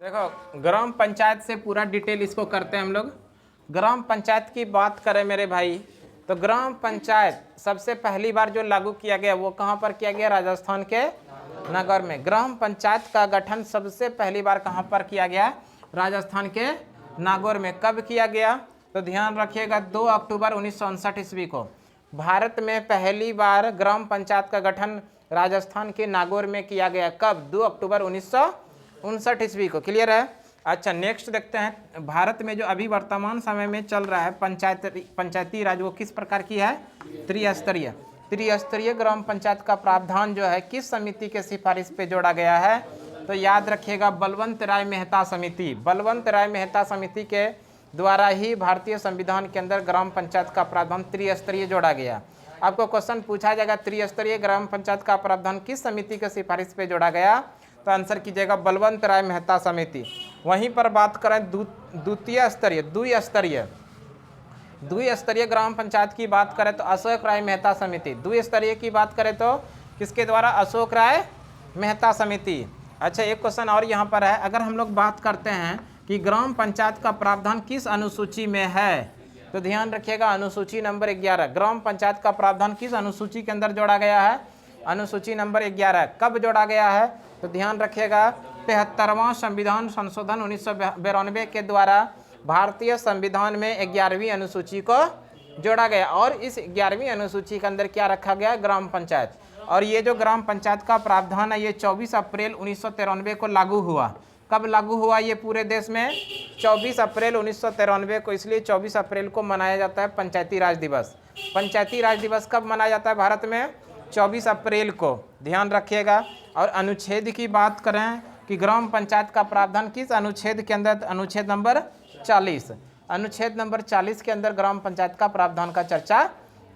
देखो, ग्राम पंचायत से पूरा डिटेल इसको करते हैं हम लोग। ग्राम पंचायत की बात करें मेरे भाई, तो ग्राम पंचायत सबसे पहली बार जो लागू किया गया वो कहाँ पर किया गया? राजस्थान के नागौर में। ग्राम पंचायत का गठन सबसे पहली बार कहाँ पर किया गया? राजस्थान के नागौर में। कब किया गया? तो ध्यान रखिएगा, 2 अक्टूबर 1959 ईस्वी को भारत में पहली बार ग्राम पंचायत का गठन राजस्थान के नागौर में किया गया। कब? 2 अक्टूबर 1959 ईस्वी को। क्लियर है? अच्छा, नेक्स्ट देखते हैं। भारत में जो अभी वर्तमान समय में चल रहा है पंचायती राज, वो किस प्रकार की है? त्रिस्तरीय ग्राम पंचायत का प्रावधान जो है किस समिति के सिफारिश पे जोड़ा गया है? तो याद रखिएगा, बलवंत राय मेहता समिति। बलवंत राय मेहता समिति के द्वारा ही भारतीय संविधान के अंदर ग्राम पंचायत का प्रावधान त्रिस्तरीय जोड़ा गया। आपको क्वेश्चन पूछा जाएगा, त्रिस्तरीय ग्राम पंचायत का प्रावधान किस समिति के सिफारिश पे जोड़ा गया? तो आंसर कीजिएगा बलवंत राय मेहता समिति। वहीं पर बात करें द्विस्तरीय ग्राम पंचायत की बात करें तो अशोक राय मेहता समिति। द्विस्तरीय की बात करें तो किसके द्वारा? अशोक राय मेहता समिति। अच्छा, एक क्वेश्चन और यहाँ पर है। अगर हम लोग बात करते हैं कि ग्राम पंचायत का प्रावधान किस अनुसूची में है, तो ध्यान रखिएगा अनुसूची नंबर 11। ग्राम पंचायत का प्रावधान किस अनुसूची के अंदर जोड़ा गया है? अनुसूची नंबर 11। कब जोड़ा गया है? तो ध्यान रखिएगा 73वां संविधान संशोधन 1992 के द्वारा भारतीय संविधान में 11वीं अनुसूची को जोड़ा गया। और इस 11वीं अनुसूची के अंदर क्या रखा गया? ग्राम पंचायत। और ये जो ग्राम पंचायत का प्रावधान है ये 24 अप्रैल 1993 को लागू हुआ। कब लागू हुआ ये पूरे देश में? 24 अप्रैल 1993 को। इसलिए 24 अप्रैल को मनाया जाता है पंचायती राज दिवस। पंचायती राज दिवस कब मनाया जाता है भारत में? 24 अप्रैल को। ध्यान रखिएगा। और अनुच्छेद की बात करें कि ग्राम पंचायत का प्रावधान किस अनुच्छेद के अंदर? अनुच्छेद नंबर 40। अनुच्छेद नंबर 40 के अंदर ग्राम पंचायत का प्रावधान का चर्चा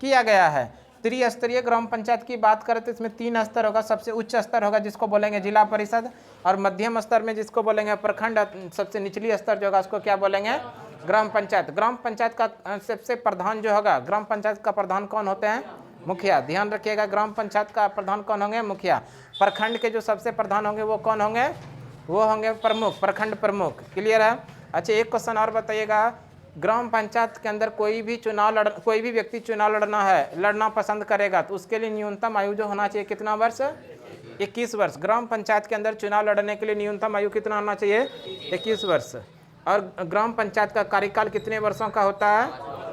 किया गया है। त्रिस्तरीय ग्राम पंचायत की बात करें तो इसमें 3 स्तर होगा। सबसे उच्च स्तर होगा जिसको बोलेंगे जिला परिषद, और मध्यम स्तर में जिसको बोलेंगे प्रखंड, सबसे निचली स्तर जो होगा उसको क्या बोलेंगे? ग्राम पंचायत। ग्राम पंचायत का सबसे प्रधान जो होगा, ग्राम पंचायत का प्रधान कौन होते हैं? मुखिया। ध्यान रखिएगा, ग्राम पंचायत का प्रधान कौन होंगे? मुखिया। प्रखंड के जो सबसे प्रधान होंगे वो कौन होंगे? वो होंगे प्रमुख, प्रखंड प्रमुख। क्लियर है? अच्छा, एक क्वेश्चन और बताइएगा। ग्राम पंचायत के अंदर कोई भी व्यक्ति चुनाव लड़ना पसंद करेगा तो उसके लिए न्यूनतम आयु जो होना चाहिए कितना वर्ष? 21 वर्ष। ग्राम पंचायत के अंदर चुनाव लड़ने के लिए न्यूनतम आयु कितना होना चाहिए? 21 वर्ष। और ग्राम पंचायत का कार्यकाल कितने वर्षों का होता है?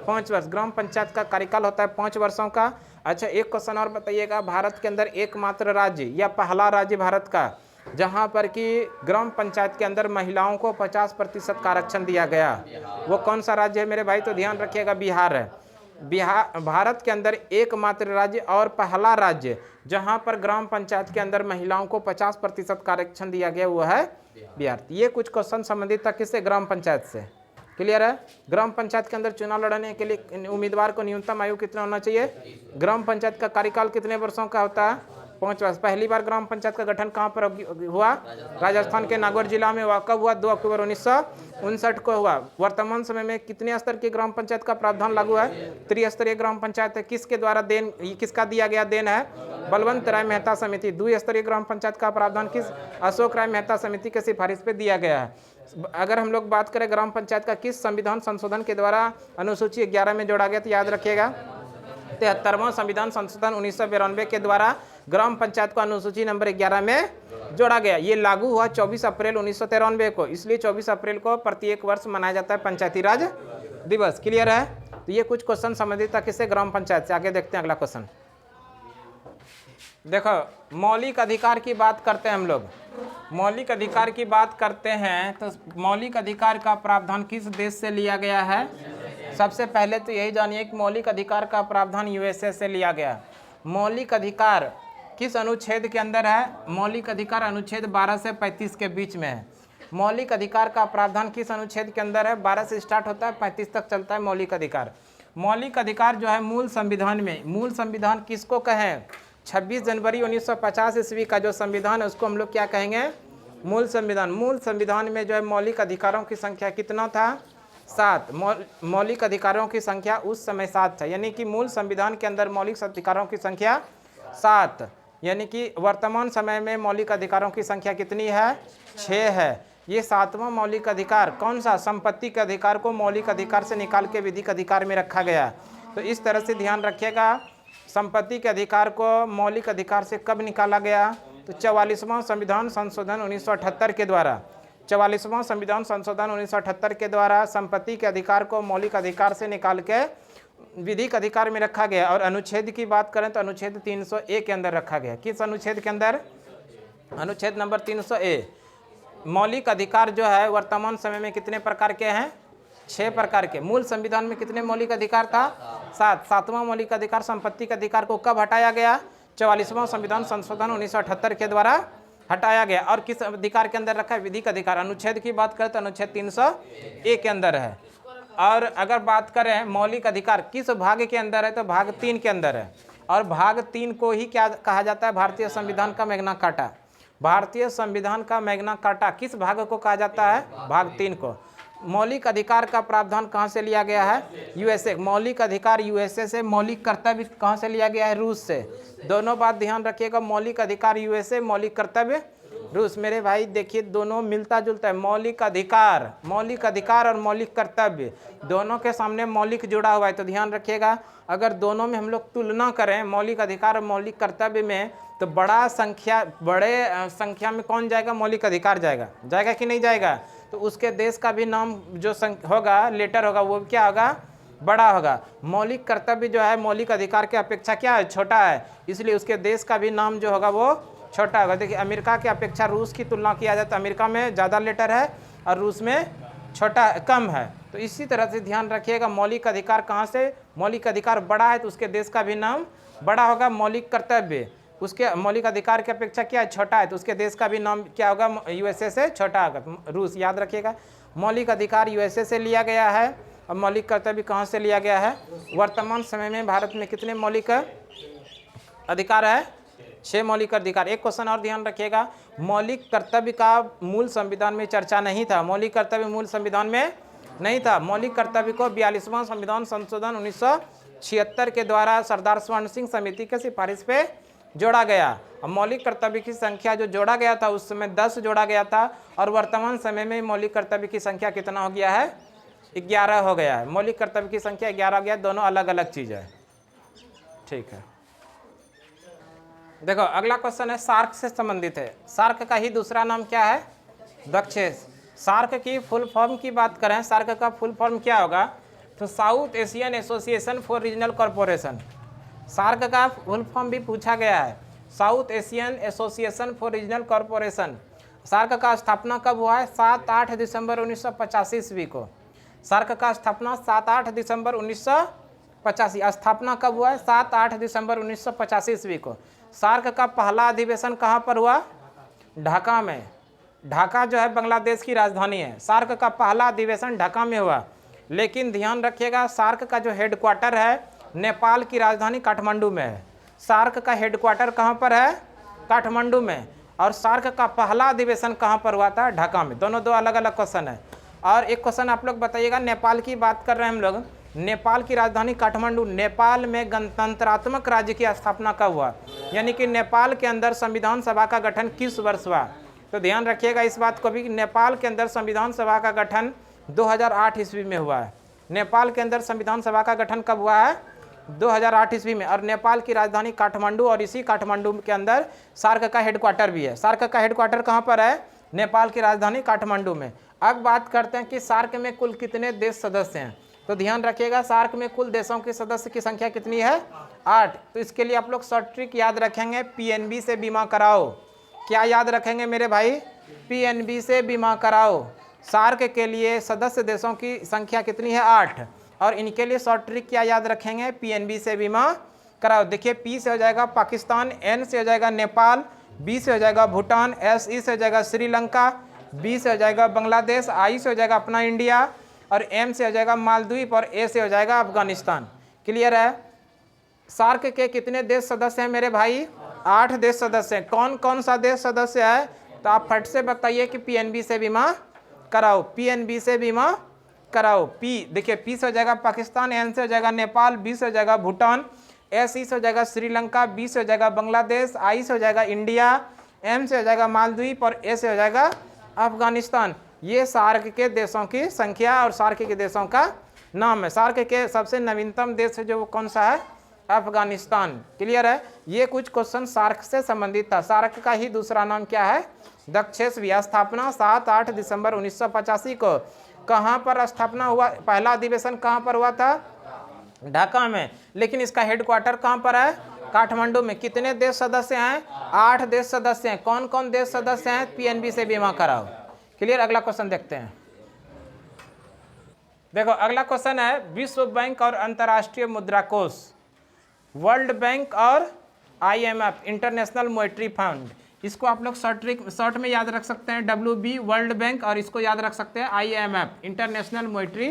5 वर्ष। ग्राम पंचायत का कार्यकाल होता है 5 वर्षों का। अच्छा, एक क्वेश्चन और बताइएगा। भारत के अंदर एकमात्र राज्य या पहला राज्य भारत का जहां पर कि ग्राम पंचायत के अंदर महिलाओं को 50% का आरक्षण दिया गया, वो कौन सा राज्य है मेरे भाई? तो ध्यान रखिएगा, बिहार है। बिहार भारत के अंदर एकमात्र राज्य और पहला राज्य जहां पर ग्राम पंचायत के अंदर महिलाओं को 50% का आरक्षण दिया गया वो है बिहार। ये कुछ क्वेश्चन संबंधित था किससे? ग्राम पंचायत से। क्लियर है? ग्राम पंचायत के अंदर चुनाव लड़ने के लिए उम्मीदवार को न्यूनतम आयु कितना होना चाहिए? ग्राम पंचायत का कार्यकाल कितने वर्षों का होता है? 5 वर्ष। पहली बार ग्राम पंचायत का गठन कहाँ पर हुआ? राजस्थान के नागौर जिला में हुआ। कब हुआ? 2 अक्टूबर 1959 को हुआ। वर्तमान समय में कितने स्तर की ग्राम पंचायत का प्रावधान लागू है? त्रिस्तरीय ग्राम पंचायत है। किसके द्वारा किसका दिया गया देन है? बलवंत राय मेहता समिति। द्विस्तरीय ग्राम पंचायत का प्रावधान किस? अशोक राय मेहता समिति के सिफारिश पे दिया गया है। अगर हम लोग बात करें ग्राम पंचायत का किस संविधान संशोधन के द्वारा अनुसूची 11 में जोड़ा गया, तो याद रखिएगा 73वां संविधान संशोधन 1992 के द्वारा ग्राम पंचायत को अनुसूची नंबर 11 में जोड़ा गया। ये लागू हुआ 24 अप्रैल 1993 को। इसलिए 24 अप्रैल को प्रत्येक वर्ष मनाया जाता है पंचायती राज दिवस। क्लियर है? तो ये कुछ क्वेश्चन संबंधित था किससे? ग्राम पंचायत से। आगे देखते हैं अगला क्वेश्चन। देखो, मौलिक अधिकार की बात करते हैं हम लोग। मौलिक अधिकार की बात करते हैं तो मौलिक अधिकार का प्रावधान किस देश से लिया गया है? सबसे पहले तो यही जानिए कि मौलिक अधिकार का प्रावधान यूएसए से लिया गया। मौलिक अधिकार किस अनुच्छेद के अंदर है? मौलिक अधिकार अनुच्छेद 12 से 35 के बीच में है। मौलिक अधिकार का प्रावधान किस अनुच्छेद के अंदर है? 12 से स्टार्ट होता है, 35 तक चलता है मौलिक अधिकार। मौलिक अधिकार जो है मूल संविधान में, मूल संविधान किसको कहें? 26 जनवरी 1950 ईस्वी का जो संविधान है उसको हम लोग क्या कहेंगे? मूल संविधान। मूल संविधान में जो है मौलिक अधिकारों की संख्या कितना था? 7। मौलिक अधिकारों की संख्या उस समय 7 था। यानी कि मूल संविधान के अंदर मौलिक अधिकारों की संख्या 7। यानी कि वर्तमान समय में मौलिक अधिकारों की संख्या कितनी है? 6 है। ये 7वां मौलिक अधिकार कौन सा? संपत्ति के अधिकार को मौलिक अधिकार से निकाल के विधिक अधिकार में रखा गया। तो इस तरह से ध्यान रखिएगा, संपत्ति के अधिकार को मौलिक अधिकार से कब निकाला गया? तो 44वां संविधान संशोधन 1978 के द्वारा, 44वां संविधान संशोधन 1978 के द्वारा संपत्ति के अधिकार को मौलिक अधिकार से निकाल के विधिक अधिकार में रखा गया। और अनुच्छेद की बात करें तो अनुच्छेद 300A के अंदर रखा गया। किस अनुच्छेद के अंदर? अनुच्छेद नंबर 300A। मौलिक अधिकार जो है वर्तमान समय में कितने प्रकार के हैं? 6 प्रकार के। मूल संविधान में कितने मौलिक अधिकार था? 7। 7वां मौलिक अधिकार संपत्ति के अधिकार को कब हटाया गया? 44वां संविधान संशोधन 1978 के द्वारा हटाया गया। और किस अधिकार के अंदर रखा है? विधिक अधिकार। अनुच्छेद की बात करें तो अनुच्छेद 300A के अंदर है। और अगर बात करें मौलिक अधिकार किस भाग के अंदर है, तो भाग 3 के अंदर है। और भाग 3 को ही क्या कहा जाता है? भारतीय संविधान का मैग्ना कार्टा। भारतीय संविधान का मैग्ना कार्टा किस भाग को कहा जाता है? भाग 3 को। मौलिक अधिकार का प्रावधान कहाँ से लिया गया है? यूएसए। मौलिक अधिकार यूएसए से, मौलिक कर्तव्य कहाँ से लिया गया है? रूस से। दोनों बात ध्यान रखिएगा, मौलिक अधिकार यूएसए, मौलिक कर्तव्य रूस। मेरे भाई देखिए दोनों मिलता जुलता है। मौलिक अधिकार और मौलिक कर्तव्य दोनों के सामने मौलिक जुड़ा हुआ है। तो ध्यान रखिएगा, अगर दोनों में हम लोग तुलना करें मौलिक अधिकार और मौलिक कर्तव्य में, तो बड़े संख्या में कौन जाएगा? मौलिक अधिकार जाएगा कि नहीं जाएगा? तो उसके देश का भी नाम जो होगा, लेटर होगा, वो क्या होगा? बड़ा होगा। मौलिक कर्तव्य जो है मौलिक अधिकार के अपेक्षा क्या है? छोटा है, इसलिए उसके देश का भी नाम जो होगा वो छोटा होगा। देखिए अमेरिका की अपेक्षा रूस की तुलना किया जाए तो अमेरिका में ज़्यादा लेटर है और रूस में कम है। तो इसी तरह से ध्यान रखिएगा, मौलिक अधिकार कहाँ से? मौलिक अधिकार बड़ा है तो उसके देश का भी नाम बड़ा होगा। मौलिक कर्तव्य उसके मौलिक अधिकार की अपेक्षा क्या है? छोटा है, तो उसके देश का भी नाम क्या होगा? यूएसए से छोटा होगा, रूस। याद रखिएगा, मौलिक अधिकार यूएसए से लिया गया है और मौलिक कर्तव्य कहाँ से लिया गया है? वर्तमान समय में भारत में कितने मौलिक अधिकार है? 6 मौलिक अधिकार। एक क्वेश्चन और ध्यान रखिएगा, मौलिक कर्तव्य का मूल संविधान में चर्चा नहीं था। मौलिक कर्तव्य मूल संविधान में नहीं था। मौलिक कर्तव्य को 42वां संविधान संशोधन 1976 के द्वारा सरदार स्वर्ण सिंह समिति के सिफारिश पे जोड़ा गया। और मौलिक कर्तव्य की संख्या जो जोड़ा गया था उस समय 10 जोड़ा गया था, और वर्तमान समय में मौलिक कर्तव्य की संख्या कितना हो गया है? 11 हो गया है। मौलिक कर्तव्य की संख्या 11 हो गया, दोनों अलग अलग चीज़ है। ठीक है, देखो अगला क्वेश्चन है, सार्क से संबंधित है। सार्क का ही दूसरा नाम क्या है? दक्षेस। सार्क की फुल फॉर्म की बात करें, सार्क का फुल फॉर्म क्या होगा? तो south Asian association for regional corporation. SAARC का फुल फॉर्म भी पूछा गया है, south Asian association for regional corporation. SAARC का स्थापना कब हुआ है? 7-8 दिसंबर 1985 ईस्वी को। सार्क का स्थापना 7-8 दिसंबर 1985। स्थापना कब हुआ है? 7-8 दिसंबर 1985 ईस्वी को। सार्क का पहला अधिवेशन कहाँ पर हुआ? ढाका में। ढाका जो है बांग्लादेश की राजधानी है। सार्क का पहला अधिवेशन ढाका में हुआ। लेकिन ध्यान रखिएगा, सार्क का जो हेडक्वार्टर है नेपाल की राजधानी काठमांडू में है। सार्क का हेडक्वार्टर कहाँ पर है? काठमांडू में। और सार्क का पहला अधिवेशन कहाँ पर हुआ था? ढाका में। दोनों दो अलग अलग क्वेश्चन है। और एक क्वेश्चन आप लोग बताइएगा, नेपाल की बात कर रहे हैं हम लोग, नेपाल की राजधानी काठमांडू, नेपाल में गणतंत्रात्मक राज्य की स्थापना कब हुआ? यानी कि नेपाल के अंदर संविधान सभा का गठन किस वर्ष हुआ? तो ध्यान रखिएगा इस बात को भी, नेपाल के अंदर संविधान सभा का गठन 2008 ईस्वी में हुआ है। नेपाल के अंदर संविधान सभा का गठन कब हुआ है? 2008 ईस्वी में। और नेपाल की राजधानी काठमांडू, और इसी काठमांडू के अंदर सार्क का हेडक्वार्टर भी है। सार्क का हेडक्वार्टर कहाँ पर है? नेपाल की राजधानी काठमांडू में। अब बात करते हैं कि सार्क में कुल कितने देश सदस्य हैं। तो ध्यान रखिएगा, सार्क में कुल देशों के सदस्य की संख्या कितनी है? 8। तो इसके लिए आप लोग शॉर्ट ट्रिक याद रखेंगे, पीएनबी से बीमा कराओ। क्या याद रखेंगे मेरे भाई? पीएनबी से बीमा कराओ। सार्क के लिए सदस्य देशों की संख्या कितनी है? 8। और इनके लिए शॉर्ट ट्रिक क्या याद रखेंगे? पीएनबी से बीमा कराओ। देखिए, पी से हो जाएगा पाकिस्तान, एन से हो जाएगा नेपाल, बी से हो जाएगा भूटान, एस ई से हो जाएगा श्रीलंका, बी से हो जाएगा बांग्लादेश, आई से हो जाएगा अपना इंडिया, और एम से हो जाएगा मालदीव, और ए से हो जाएगा अफगानिस्तान। क्लियर है? सार्क के कितने देश सदस्य हैं मेरे भाई? 8 देश सदस्य हैं। कौन कौन सा देश सदस्य है? तो आप फट से बताइए कि पीएनबी से बीमा कराओ। पीएनबी से बीमा कराओ। पी देखिए, पी से हो जाएगा पाकिस्तान, एन से हो जाएगा नेपाल, बी से हो जाएगा भूटान, एस ई से हो जाएगा श्रीलंका, बी से हो जाएगा बांग्लादेश, आई से हो जाएगा इंडिया, एम से हो जाएगा मालदीव, और ए से हो जाएगा अफगानिस्तान। ये सार्क के देशों की संख्या और सार्क के देशों का नाम है। सार्क के सबसे नवीनतम देश जो कौन सा है? अफगानिस्तान। क्लियर है? ये कुछ क्वेश्चन सार्क से संबंधित था। सार्क का ही दूसरा नाम क्या है? दक्षेश्वी। स्थापना 7-8 दिसंबर 1985 को। कहाँ पर स्थापना हुआ? पहला अधिवेशन कहाँ पर हुआ था? ढाका में। लेकिन इसका हेडक्वार्टर कहाँ पर है? काठमांडू में। कितने देश सदस्य हैं? 8 देश सदस्य हैं। कौन कौन देश सदस्य हैं? पीएनबी से बीमा कराओ। क्लियर? अगला क्वेश्चन देखते हैं। देखो अगला क्वेश्चन है विश्व बैंक और अंतर्राष्ट्रीय मुद्रा कोष, वर्ल्ड बैंक और आईएमएफ इंटरनेशनल मॉनेटरी फंड। इसको आप लोग शॉर्ट में याद रख सकते हैं WB वर्ल्ड बैंक, और इसको याद रख सकते हैं IMF इंटरनेशनल मॉनेटरी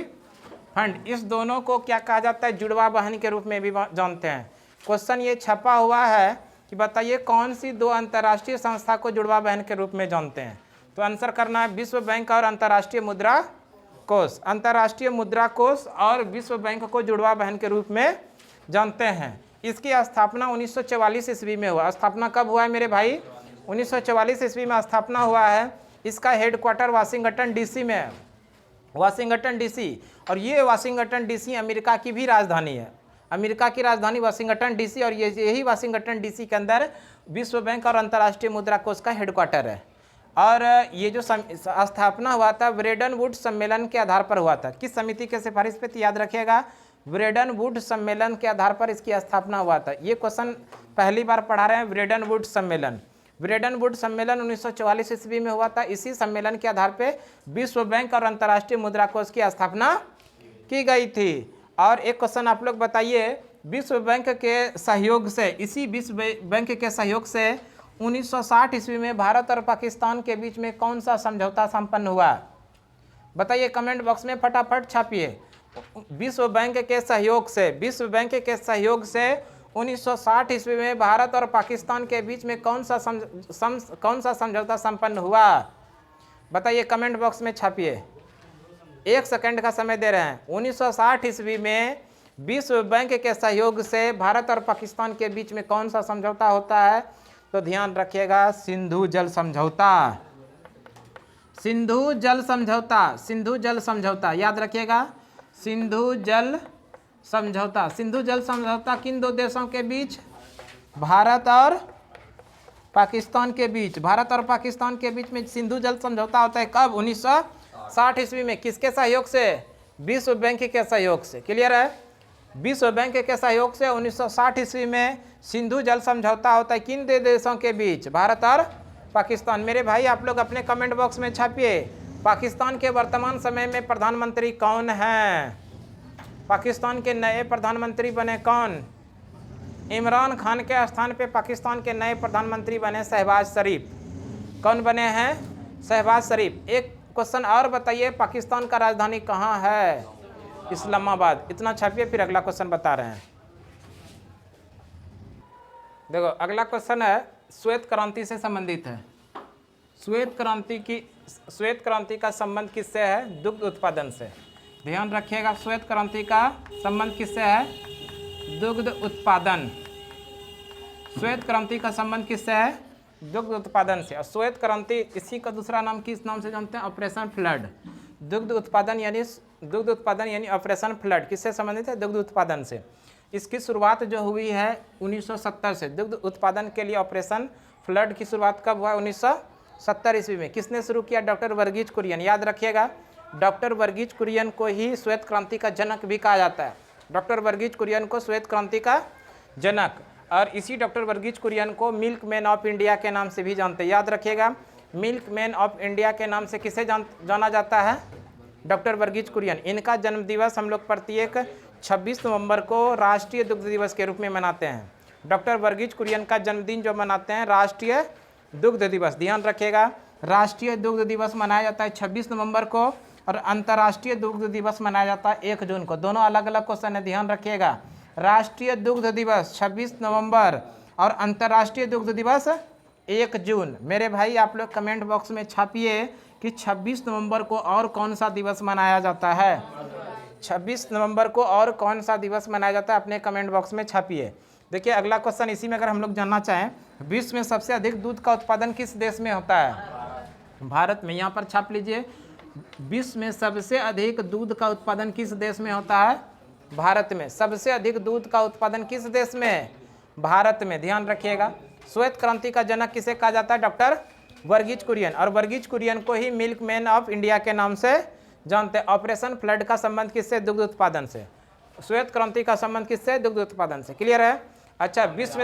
फंड। इस दोनों को क्या कहा जाता है? जुड़वा बहन के रूप में भी जानते हैं। क्वेश्चन ये छपा हुआ है कि बताइए कौन सी दो अंतर्राष्ट्रीय संस्था को जुड़वा बहन के रूप में जानते हैं? तो आंसर करना है विश्व बैंक और अंतर्राष्ट्रीय मुद्रा कोष। अंतर्राष्ट्रीय मुद्रा कोष और विश्व बैंक को जुड़वा बहन के रूप में जानते हैं। इसकी स्थापना 1944 ईस्वी में हुआ। स्थापना कब हुआ है मेरे भाई? 1944 ईस्वी में स्थापना हुआ है। इसका हेडक्वार्टर वाशिंगटन DC में है। Washington DC। और ये वाशिंगटन DC अमेरिका की भी राजधानी है। अमेरिका की राजधानी वाशिंगटन DC, और यही वाशिंगटन DC के अंदर विश्व बैंक और अंतर्राष्ट्रीय मुद्रा कोष का हेडक्वार्टर है। और ये जो स्थापना हुआ था ब्रेडन वुड्स सम्मेलन के आधार पर हुआ था। किस समिति के सिफारिश पे? याद रखिएगा, ब्रेडन वुड्स सम्मेलन के आधार पर इसकी स्थापना हुआ था। ये क्वेश्चन पहली बार पढ़ा रहे हैं। ब्रेडन वुड्स सम्मेलन, ब्रेडन वुड्स सम्मेलन 1944 ईस्वी में हुआ था। इसी सम्मेलन के आधार पर विश्व बैंक और अंतर्राष्ट्रीय मुद्रा कोष की स्थापना की गई थी। और एक क्वेश्चन आप लोग बताइए, विश्व बैंक के सहयोग से, इसी विश्व बैंक के सहयोग से 1960 ईस्वी में भारत और पाकिस्तान के बीच में कौन सा समझौता संपन्न हुआ? बताइए कमेंट बॉक्स में फटाफट छापिए। विश्व बैंक के सहयोग से, विश्व बैंक के सहयोग से 1960 ईस्वी में भारत और पाकिस्तान के बीच में कौन सा समझौता संपन्न हुआ? बताइए कमेंट बॉक्स में छापिए। 1 सेकंड का समय दे रहे हैं। 1960 ईस्वी में विश्व बैंक के सहयोग से भारत और पाकिस्तान के बीच में कौन सा समझौता होता है? तो ध्यान रखिएगा, सिंधु जल समझौता। सिंधु जल समझौता, सिंधु जल समझौता याद रखिएगा, सिंधु जल समझौता। सिंधु जल समझौता किन दो देशों के बीच? भारत और पाकिस्तान के बीच। भारत और पाकिस्तान के बीच में सिंधु जल समझौता होता है कब? 1960 ईस्वी में। किसके सहयोग से? विश्व बैंक के सहयोग से। क्लियर है? विश्व बैंक के सहयोग से 1960 ईस्वी में सिंधु जल समझौता होता है किन दो देशों के बीच? भारत और पाकिस्तान। मेरे भाई आप लोग अपने कमेंट बॉक्स में छापिए, पाकिस्तान के वर्तमान समय में प्रधानमंत्री कौन हैं? पाकिस्तान के नए प्रधानमंत्री बने कौन? इमरान खान के स्थान पे पाकिस्तान के नए प्रधानमंत्री बने शहबाज शरीफ। कौन बने हैं? शहबाज शरीफ। एक क्वेश्चन और बताइए, पाकिस्तान का राजधानी कहाँ है? इस्लामाबाद। इतना छापिए, फिर अगला क्वेश्चन बता रहे हैं। देखो अगला क्वेश्चन है श्वेत क्रांति से संबंधित है। श्वेत क्रांति का संबंध किससे है? दुग्ध उत्पादन से। ध्यान रखिएगा, श्वेत क्रांति का संबंध किससे है? दुग्ध उत्पादन। श्वेत क्रांति का संबंध किससे है? दुग्ध उत्पादन से। और श्वेत क्रांति, इसी का दूसरा नाम किस नाम से जानते हैं? Operation flood. दुग्ध उत्पादन यानी ऑपरेशन फ्लड किससे संबंधित है? दुग्ध उत्पादन से। इसकी शुरुआत जो हुई है 1970 से। दुग्ध उत्पादन के लिए ऑपरेशन फ्लड की शुरुआत कब हुआ? 1970 ईस्वी में। किसने शुरू किया? डॉक्टर वर्गीज कुरियन। याद रखिएगा, डॉक्टर वर्गीज कुरियन को ही श्वेत क्रांति का जनक भी कहा जाता है। डॉक्टर वर्गीज कुरियन को श्वेत क्रांति का जनक। और इसी डॉक्टर वर्गीज कुरियन को मिल्क मैन ऑफ इंडिया के नाम से भी जानते हैं। याद रखिएगा, मिल्क मैन ऑफ इंडिया के नाम से किसे जाना जाता है? डॉक्टर वर्गीज कुरियन। इनका जन्म दिवस हम लोग प्रत्येक 26 नवंबर को राष्ट्रीय दुग्ध दिवस के रूप में मनाते हैं। डॉक्टर वर्गीज कुरियन का जन्मदिन जो मनाते हैं राष्ट्रीय दुग्ध दिवस। ध्यान रखिएगा, राष्ट्रीय दुग्ध दिवस मनाया जाता है 26 नवंबर को, और अंतर्राष्ट्रीय दुग्ध दिवस मनाया जाता है 1 जून को। दोनों अलग अलग क्वेश्चन है, ध्यान रखिएगा। राष्ट्रीय दुग्ध दिवस 26 नवंबर और अंतर्राष्ट्रीय दुग्ध दिवस 1 जून। मेरे भाई आप लोग कमेंट बॉक्स में छापिए कि 26 नवंबर को और कौन सा दिवस मनाया जाता है? 26 नवंबर को और कौन सा दिवस मनाया जाता है? अपने कमेंट बॉक्स में छापिए। देखिए अगला क्वेश्चन इसी में अगर हम लोग जानना चाहें, विश्व में सबसे अधिक दूध का उत्पादन किस देश में होता है? भारत में, यहाँ पर छाप लीजिए, विश्व में सबसे अधिक दूध का उत्पादन किस देश में होता है? भारत में। सबसे अधिक दूध का उत्पादन किस देश में है? भारत में। ध्यान रखिएगा। श्वेत क्रांति का जनक किसे कहा जाता है? डॉक्टर वर्गीज कुरियन। और वर्गीज कुरियन को ही मिल्क मैन ऑफ इंडिया के नाम से जानते हैं। ऑपरेशन फ्लड का संबंध किससे? दुग्ध उत्पादन से। श्वेत क्रांति का संबंध किससे? दुग्ध उत्पादन से। क्लियर है? अच्छा, विश्व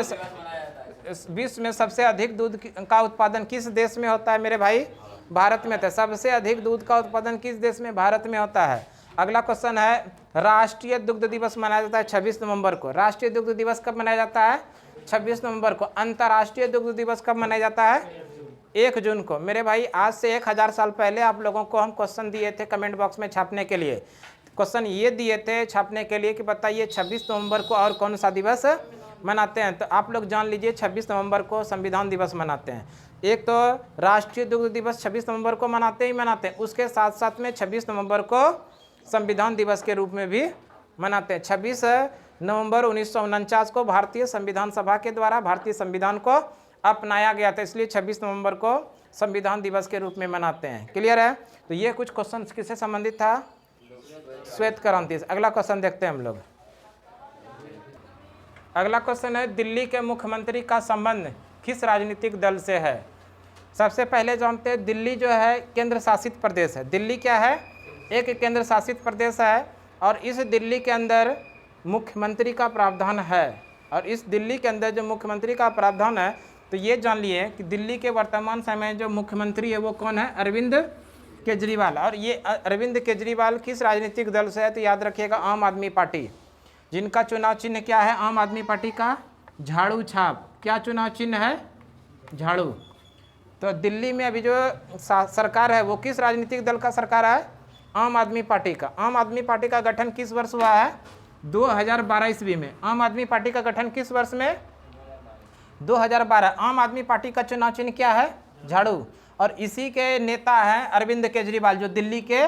में सबसे अधिक दूध का उत्पादन किस देश में होता है मेरे भाई? भारत में होता है। सबसे अधिक दूध का उत्पादन किस देश में? भारत में होता है। अगला क्वेश्चन है, राष्ट्रीय दुग्ध दिवस मनाया जाता है 26 नवंबर को। राष्ट्रीय दुग्ध दिवस कब मनाया जाता है? 26 नवंबर को। अंतर्राष्ट्रीय दुग्ध दिवस कब मनाया जाता है? 1 जून को। मेरे भाई, आज से 1000 साल पहले आप लोगों को हम क्वेश्चन दिए थे कमेंट बॉक्स में छापने के लिए। क्वेश्चन ये दिए थे छापने के लिए कि बताइए 26 नवंबर को और कौन सा दिवस मनाते हैं। तो आप लोग जान लीजिए 26 नवंबर को संविधान दिवस मनाते हैं। एक तो राष्ट्रीय दुग्ध दिवस 26 नवंबर को मनाते हैं, उसके साथ साथ में 26 नवंबर को संविधान दिवस के रूप में भी मनाते हैं। 26 नवंबर 1949 को भारतीय संविधान सभा के द्वारा भारतीय संविधान को अपनाया गया था, इसलिए 26 नवंबर को संविधान दिवस के रूप में मनाते हैं। क्लियर है? तो ये कुछ क्वेश्चन किससे संबंधित था? श्वेत क्रांति से। अगला क्वेश्चन देखते हैं हम लोग। अगला क्वेश्चन है, दिल्ली के मुख्यमंत्री का संबंध किस राजनीतिक दल से है? सबसे पहले जानते हैं, दिल्ली जो है केंद्र शासित प्रदेश है। दिल्ली क्या है? एक केंद्र शासित प्रदेश है और इस दिल्ली के अंदर मुख्यमंत्री का प्रावधान है। और इस दिल्ली के अंदर जो मुख्यमंत्री का प्रावधान है, तो ये जान लिए कि दिल्ली के वर्तमान समय जो मुख्यमंत्री है वो कौन है? अरविंद केजरीवाल। और ये अरविंद केजरीवाल किस राजनीतिक दल से है? तो याद रखिएगा, आम आदमी पार्टी, जिनका चुनाव चिन्ह क्या है? आम आदमी पार्टी का झाड़ू छाप। क्या चुनाव चिन्ह है? झाड़ू। तो दिल्ली में अभी जो सरकार है वो किस राजनीतिक दल का सरकार है? आम आदमी पार्टी का। आम आदमी पार्टी का गठन किस वर्ष हुआ है? 2012 ईस्वी में। आम आदमी पार्टी का गठन किस वर्ष में? 2012। आम आदमी पार्टी का चुनाव चिन्ह क्या है? झाड़ू। और इसी के नेता हैं अरविंद केजरीवाल, जो दिल्ली के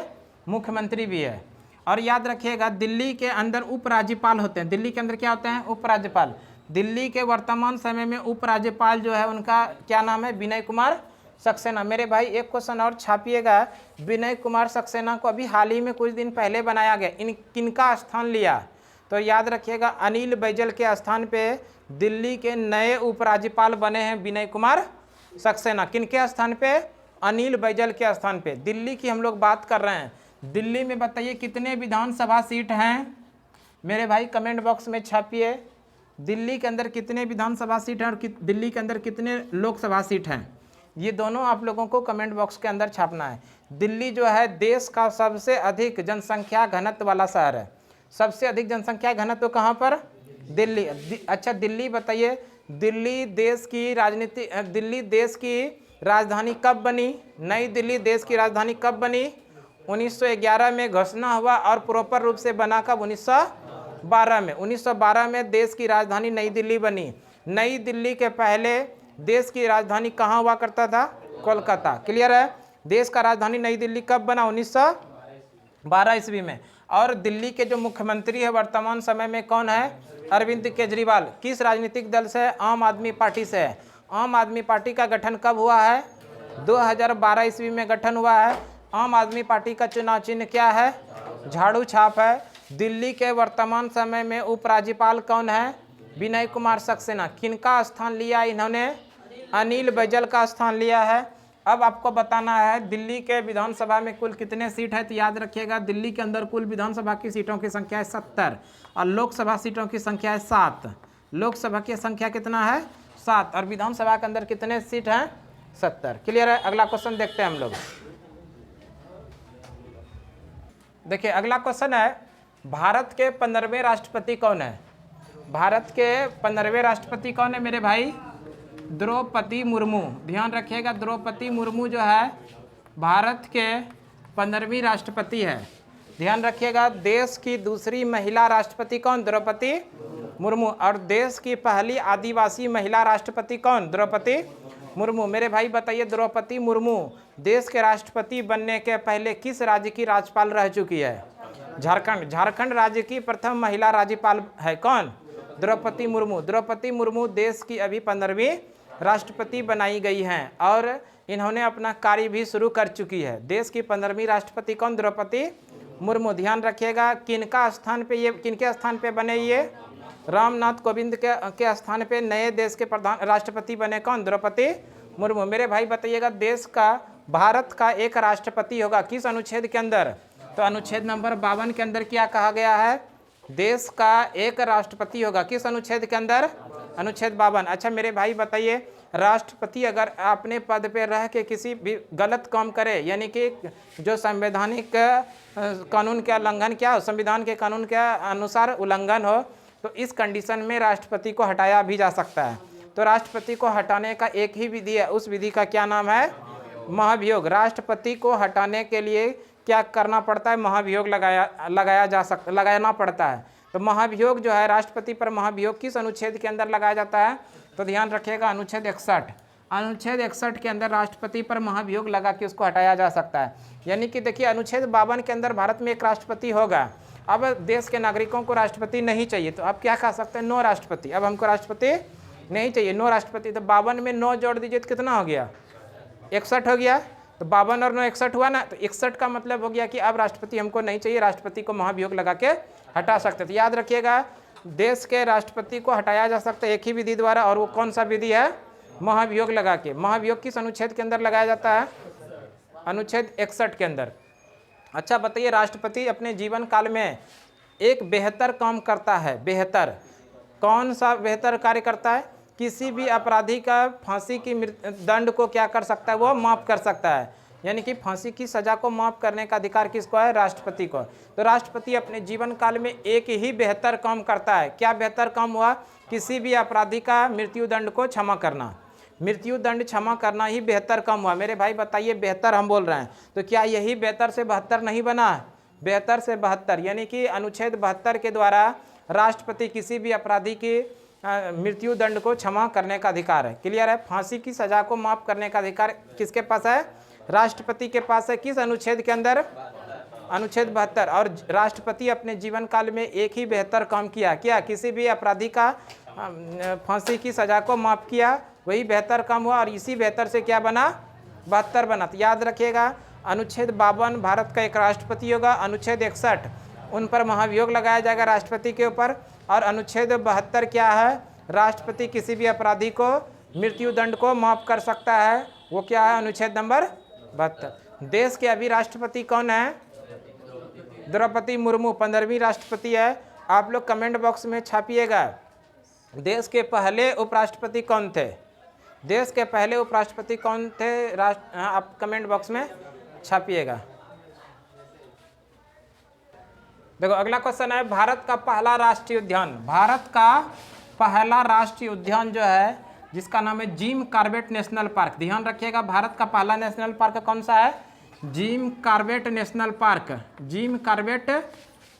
मुख्यमंत्री भी है। और याद रखिएगा, दिल्ली के अंदर उपराज्यपाल होते हैं। दिल्ली के अंदर क्या होते हैं? उपराज्यपाल। दिल्ली के वर्तमान समय में उपराज्यपाल जो है उनका क्या नाम है? विनय कुमार सक्सेना। मेरे भाई, एक क्वेश्चन और छापिएगा, विनय कुमार सक्सेना को अभी हाल ही में कुछ दिन पहले बनाया गया। इन किनका स्थान लिया? तो याद रखिएगा, अनिल बैजल के स्थान पे दिल्ली के नए उपराज्यपाल बने हैं विनय कुमार सक्सेना। किनके स्थान पे? अनिल बैजल के स्थान पे। दिल्ली की हम लोग बात कर रहे हैं। दिल्ली में बताइए कितने विधानसभा सीट हैं? मेरे भाई कमेंट बॉक्स में छापिए, दिल्ली के अंदर कितने विधानसभा सीट हैं और दिल्ली के अंदर कितने लोकसभा सीट हैं। ये दोनों आप लोगों को कमेंट बॉक्स के अंदर छापना है। दिल्ली जो है देश का सबसे अधिक जनसंख्या घनत्व वाला शहर है। सबसे अधिक जनसंख्या घनत्व कहाँ पर? दिल्ली। अच्छा, दिल्ली बताइए, दिल्ली देश की राजधानी कब बनी? नई दिल्ली देश की राजधानी कब बनी? 1911 में घोषणा हुआ और प्रॉपर रूप से बना कब? 1912 में। 1912 में देश की राजधानी नई दिल्ली बनी। नई दिल्ली के पहले देश की राजधानी कहाँ हुआ करता था? कोलकाता। क्लियर है? देश का राजधानी नई दिल्ली कब बना? 1912 ईस्वी में। और दिल्ली के जो मुख्यमंत्री है वर्तमान समय में कौन है? अरविंद केजरीवाल। किस राजनीतिक दल से? आम आदमी पार्टी से है। आम आदमी पार्टी का गठन कब हुआ है? 2012 ईस्वी में गठन हुआ है। आम आदमी पार्टी का चुनाव चिन्ह क्या है? झाड़ू छाप है। दिल्ली के वर्तमान समय में उपराज्यपाल कौन है? विनय कुमार सक्सेना। किनका स्थान लिया इन्होंने? अनिल बैजल का स्थान लिया है। अब आपको बताना है दिल्ली के विधानसभा में कुल कितने सीट है। तो याद रखिएगा, दिल्ली के अंदर कुल विधानसभा की सीटों की संख्या है 70 और लोकसभा सीटों की संख्या है 7। लोकसभा की संख्या कितना है? 7। और विधानसभा के अंदर कितने सीट हैं? 70। क्लियर है? अगला क्वेश्चन देखते हैं हम लोग। देखिए, अगला क्वेश्चन है, भारत के 15वें राष्ट्रपति कौन है? भारत के 15वें राष्ट्रपति कौन है मेरे भाई? द्रौपदी मुर्मू। ध्यान रखिएगा, द्रौपदी मुर्मू जो है भारत के 15वीं राष्ट्रपति है। ध्यान रखिएगा, देश की दूसरी महिला राष्ट्रपति कौन? द्रौपदी मुर्मू। और देश की पहली आदिवासी महिला राष्ट्रपति कौन? द्रौपदी मुर्मू। मेरे भाई बताइए, द्रौपदी मुर्मू देश के राष्ट्रपति बनने के पहले किस राज्य की राज्यपाल रह चुकी है? झारखंड। झारखंड राज्य की प्रथम महिला राज्यपाल है कौन? द्रौपदी मुर्मू। द्रौपदी मुर्मू देश की अभी 15वीं राष्ट्रपति बनाई गई हैं। और इन्होंने अपना कार्य भी शुरू कर चुकी है। देश की 15वीं राष्ट्रपति कौन? द्रौपदी मुर्मू। ध्यान रखिएगा, किनका स्थान पे ये, किनके स्थान पे बने ये? रामनाथ कोविंद के स्थान पे नए देश के प्रधान राष्ट्रपति बने कौन? द्रौपदी मुर्मू। मेरे भाई बताइएगा, देश का, भारत का एक राष्ट्रपति होगा किस अनुच्छेद के अंदर? तो अनुच्छेद नंबर 52 के अंदर क्या कहा गया है? देश का एक राष्ट्रपति होगा किस अनुच्छेद के अंदर? अनुच्छेद 52। अच्छा मेरे भाई बताइए, राष्ट्रपति अगर अपने पद पे रह के किसी भी गलत काम करे, यानी कि जो संवैधानिक कानून का उल्लंघन, क्या संविधान के कानून के अनुसार उल्लंघन हो, तो इस कंडीशन में राष्ट्रपति को हटाया भी जा सकता है। तो राष्ट्रपति को हटाने का एक ही विधि है, उस विधि का क्या नाम है? महाभियोग। राष्ट्रपति को हटाने के लिए क्या करना पड़ता है? महाभियोग लगाना पड़ता है। तो महाभियोग जो है, राष्ट्रपति पर महाभियोग किस अनुच्छेद के अंदर लगाया जाता है? तो ध्यान रखिएगा, अनुच्छेद 61। अनुच्छेद 61 के अंदर राष्ट्रपति पर महाभियोग लगा के उसको हटाया जा सकता है। यानी कि देखिए, अनुच्छेद 52 के अंदर भारत में एक राष्ट्रपति होगा। अब देश के नागरिकों को राष्ट्रपति नहीं चाहिए, तो अब क्या कह सकते हैं? नो राष्ट्रपति। अब हमको राष्ट्रपति नहीं चाहिए, नो राष्ट्रपति। तो 52 में 9 जोड़ दीजिए तो कितना हो गया? 61 हो गया। तो 52 और 9 61 हुआ ना। तो 61 का मतलब हो गया कि अब राष्ट्रपति हमको नहीं चाहिए, राष्ट्रपति को महाभियोग लगा के हटा सकते। तो याद रखिएगा, देश के राष्ट्रपति को हटाया जा सकता है एक ही विधि द्वारा, और वो कौन सा विधि है? महाभियोग लगा के। महाभियोग किस अनुच्छेद के अंदर लगाया जाता है? अनुच्छेद 61 के अंदर। अच्छा बताइए, राष्ट्रपति अपने जीवन काल में एक बेहतर काम करता है। बेहतर कौन सा बेहतर कार्य करता है? किसी भी अपराधी का फांसी की दंड को क्या कर सकता है? वो माफ़ कर सकता है। यानी कि फांसी की सज़ा को माफ़ करने का अधिकार किसको है? राष्ट्रपति को। तो राष्ट्रपति अपने जीवन काल में एक ही बेहतर काम करता है। क्या बेहतर काम हुआ? किसी भी अपराधी का मृत्यु दंड को क्षमा करना। मृत्यु दंड क्षमा करना ही बेहतर काम हुआ। मेरे भाई बताइए, बेहतर हम बोल रहे हैं, तो क्या यही बेहतर से 72 नहीं बना? बेहतर से 72, यानी कि अनुच्छेद 72 के द्वारा राष्ट्रपति किसी भी अपराधी की मृत्यु दंड को क्षमा करने का अधिकार है। क्लियर है? फांसी की सजा को माफ़ करने का अधिकार किसके पास है? राष्ट्रपति के पास है। किस अनुच्छेद के अंदर? अनुच्छेद 72। और राष्ट्रपति अपने जीवन काल में एक ही बेहतर काम किया। क्या? किसी भी अपराधी का फांसी की सजा को माफ़ किया, वही बेहतर काम हुआ, और इसी बेहतर से क्या बना? 72 बना। तो याद रखिएगा, अनुच्छेद 52 भारत का एक राष्ट्रपति होगा। अनुच्छेद 61 उन पर महाभियोग लगाया जाएगा राष्ट्रपति के ऊपर। और अनुच्छेद 72 क्या है? राष्ट्रपति किसी भी अपराधी को मृत्यु दंड को माफ़ कर सकता है। वो क्या है? अनुच्छेद नंबर 72। देश के अभी राष्ट्रपति कौन है? द्रौपदी मुर्मू 15वीं राष्ट्रपति है। आप लोग कमेंट बॉक्स में छापिएगा, देश के पहले उपराष्ट्रपति कौन थे? देश के पहले उपराष्ट्रपति कौन थे? आप कमेंट बॉक्स में छापिएगा। देखो अगला क्वेश्चन है, भारत का पहला राष्ट्रीय उद्यान। भारत का पहला राष्ट्रीय उद्यान जो है, जिसका नाम है जिम कॉर्बेट नेशनल पार्क। ध्यान रखिएगा, भारत का पहला नेशनल पार्क कौन सा है? Jim Corbett national park. Jim Corbett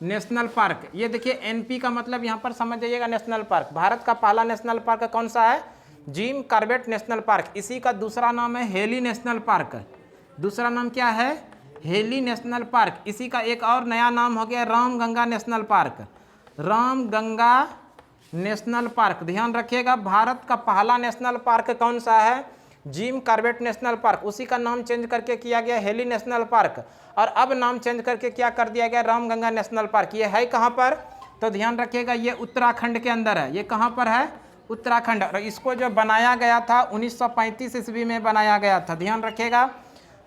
national park. ये देखिए, एनपी का मतलब यहाँ पर समझ जाइएगा, नेशनल पार्क। भारत का पहला नेशनल पार्क कौन सा है? Jim Corbett national park. इसी का दूसरा नाम है हेली नेशनल पार्क। दूसरा नाम क्या है? Heli national park. इसी का एक और नया नाम हो गया Ramganga national park. Ramganga national park. ध्यान रखिएगा, भारत का पहला नेशनल पार्क कौन सा है? Jim Corbett national park. उसी का नाम चेंज करके किया गया हेली नेशनल पार्क, और अब नाम चेंज करके क्या कर दिया गया? Ramganga national park. ये है कहाँ पर? तो ध्यान रखिएगा, ये उत्तराखंड के अंदर है। ये कहाँ पर है? उत्तराखंड। और इसको जो बनाया गया था 1935 ईस्वी में बनाया गया था। ध्यान रखिएगा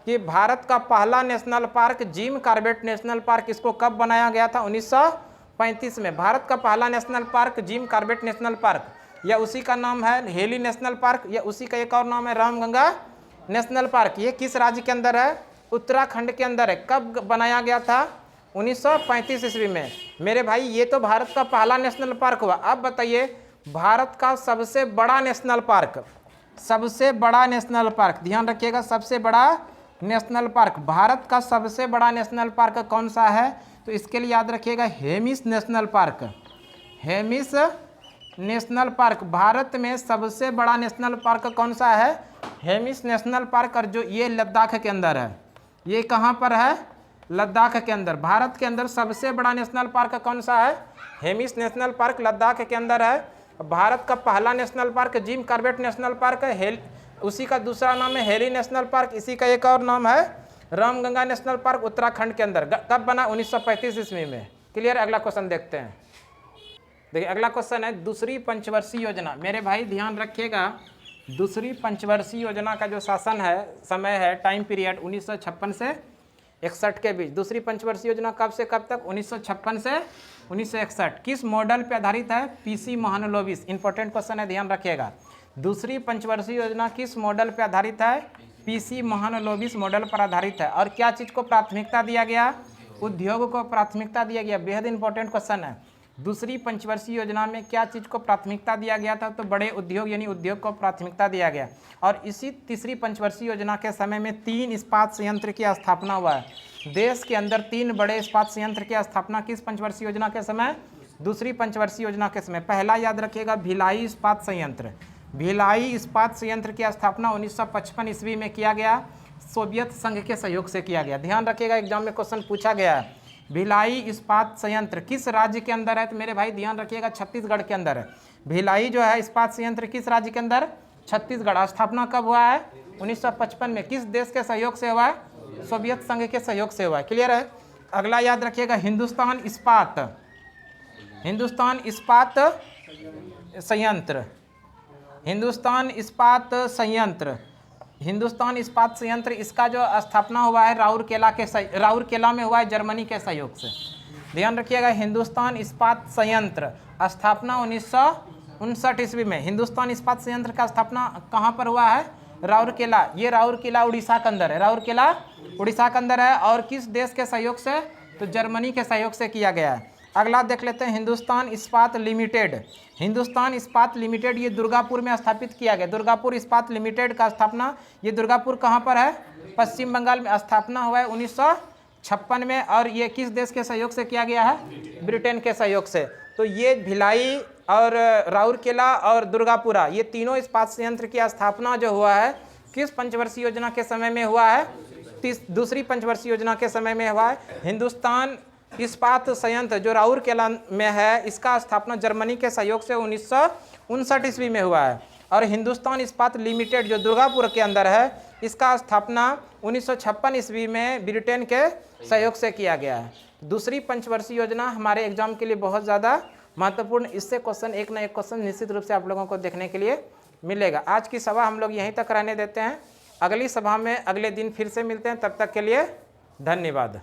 कि भारत का पहला national park Jim Corbett national park, इसको कब बनाया गया था? 1935 में। भारत का पहला national park Jim Corbett national park, या उसी का नाम है हेली नेशनल पार्क, या उसी का एक और नाम है रामगंगा नेशनल पार्क। ये किस राज्य के अंदर है? उत्तराखंड के अंदर है। कब बनाया गया था? 1935 ईस्वी में। मेरे भाई, ये तो भारत का पहला नेशनल पार्क हुआ। अब बताइए, भारत का सबसे बड़ा नेशनल पार्क। सबसे बड़ा नेशनल पार्क, ध्यान रखिएगा, सबसे बड़ा नेशनल पार्क। भारत का सबसे बड़ा नेशनल पार्क कौन सा है? तो इसके लिए याद रखिएगा, Hemis national park. Hemis national park. Bharat में सबसे बड़ा नेशनल पार्क कौन सा है? Hemis national park. और जो ये लद्दाख के अंदर है, ये कहाँ पर है? लद्दाख के अंदर। भारत के अंदर सबसे बड़ा नेशनल पार्क कौन सा है? हेमिस नेशनल पार्क लद्दाख के अंदर है। भारत का पहला national park Jim Corbett national park उसी का दूसरा नाम है हेरी नेशनल पार्क, इसी का एक और नाम है रामगंगा नेशनल पार्क उत्तराखंड के अंदर। कब बना? 1935 ईस्वी में। क्लियर? अगला क्वेश्चन देखते हैं। देखिए अगला क्वेश्चन है दूसरी पंचवर्षीय योजना। मेरे भाई ध्यान रखिएगा, दूसरी पंचवर्षीय योजना का जो शासन है, समय है, टाइम पीरियड 1956 से 61 के बीच। दूसरी पंचवर्षीय योजना कब से कब तक? 1956 से 1961। किस मॉडल पे आधारित है? पीसी महालनोबिस। इंपॉर्टेंट क्वेश्चन है, ध्यान रखिएगा। दूसरी पंचवर्षीय योजना किस मॉडल पे आधारित है? पीसी महालनोबिस मॉडल पर आधारित है। और क्या चीज़ को प्राथमिकता दिया गया? उद्योग को प्राथमिकता दिया गया। बेहद इंपॉर्टेंट क्वेश्चन है। दूसरी पंचवर्षीय योजना में क्या चीज़ को प्राथमिकता दिया गया था? तो बड़े उद्योग यानी उद्योग को प्राथमिकता दिया गया। और इसी तीसरी पंचवर्षीय योजना के समय में 3 इस्पात संयंत्र की स्थापना हुआ है। देश के अंदर 3 बड़े इस्पात संयंत्र की स्थापना किस पंचवर्षीय योजना के समय? दूसरी पंचवर्षीय योजना के समय। पहला याद रखिएगा भिलाई इस्पात संयंत्र। भिलाई इस्पात संयंत्र की स्थापना 1955 ईस्वी में किया गया, सोवियत संघ के सहयोग से किया गया। ध्यान रखिएगा, एग्जाम में क्वेश्चन पूछा गया है। भिलाई इस्पात संयंत्र किस राज्य के अंदर है? तो मेरे भाई ध्यान रखिएगा, छत्तीसगढ़ के अंदर है। भिलाई जो है इस्पात संयंत्र किस राज्य के अंदर? छत्तीसगढ़। स्थापना कब हुआ है? 1955 में। किस देश के सहयोग से हुआ है? सोवियत संघ के सहयोग से हुआ है। क्लियर है? अगला याद रखिएगा हिंदुस्तान इस्पात, हिंदुस्तान इस्पात संयंत्र, हिंदुस्तान इस्पात संयंत्र, हिंदुस्तान इस्पात संयंत्र, इसका जो स्थापना हुआ है राउरकेला में हुआ है, जर्मनी के सहयोग से। ध्यान रखिएगा, हिंदुस्तान इस्पात संयंत्र स्थापना 1959 ईस्वी में। हिंदुस्तान इस्पात संयंत्र का स्थापना कहाँ पर हुआ है? राउरकेला। ये राउरकेला उड़ीसा के अंदर है, राउरकेला उड़ीसा के अंदर है। और किस देश के सहयोग से? तो जर्मनी के सहयोग से किया गया है। अगला देख लेते हैं हिंदुस्तान इस्पात लिमिटेड। हिंदुस्तान इस्पात लिमिटेड ये दुर्गापुर में स्थापित किया गया। दुर्गापुर इस्पात लिमिटेड का स्थापना, ये दुर्गापुर कहाँ पर है? पश्चिम बंगाल में। स्थापना हुआ है 1956 में। और ये किस देश के सहयोग से किया गया है? ब्रिटेन के सहयोग से। तो ये भिलाई और राउरकेला और दुर्गापुरा, ये तीनों इस्पात संयंत्र की स्थापना जो हुआ है किस पंचवर्षीय योजना के समय में हुआ है? दूसरी पंचवर्षीय योजना के समय में हुआ है। हिंदुस्तान इस्पात संयंत्र जो राउरकेला में है, इसका स्थापना जर्मनी के सहयोग से 1959 ईस्वी में हुआ है। और हिंदुस्तान इस्पात लिमिटेड जो दुर्गापुर के अंदर है, इसका स्थापना 1956 ईस्वी में ब्रिटेन के सहयोग से किया गया है। दूसरी पंचवर्षीय योजना हमारे एग्जाम के लिए बहुत ज़्यादा महत्वपूर्ण। इससे क्वेश्चन एक ना एक क्वेश्चन निश्चित रूप से आप लोगों को देखने के लिए मिलेगा। आज की सभा हम लोग यहीं तक रहने देते हैं। अगली सभा में अगले दिन फिर से मिलते हैं। तब तक के लिए धन्यवाद।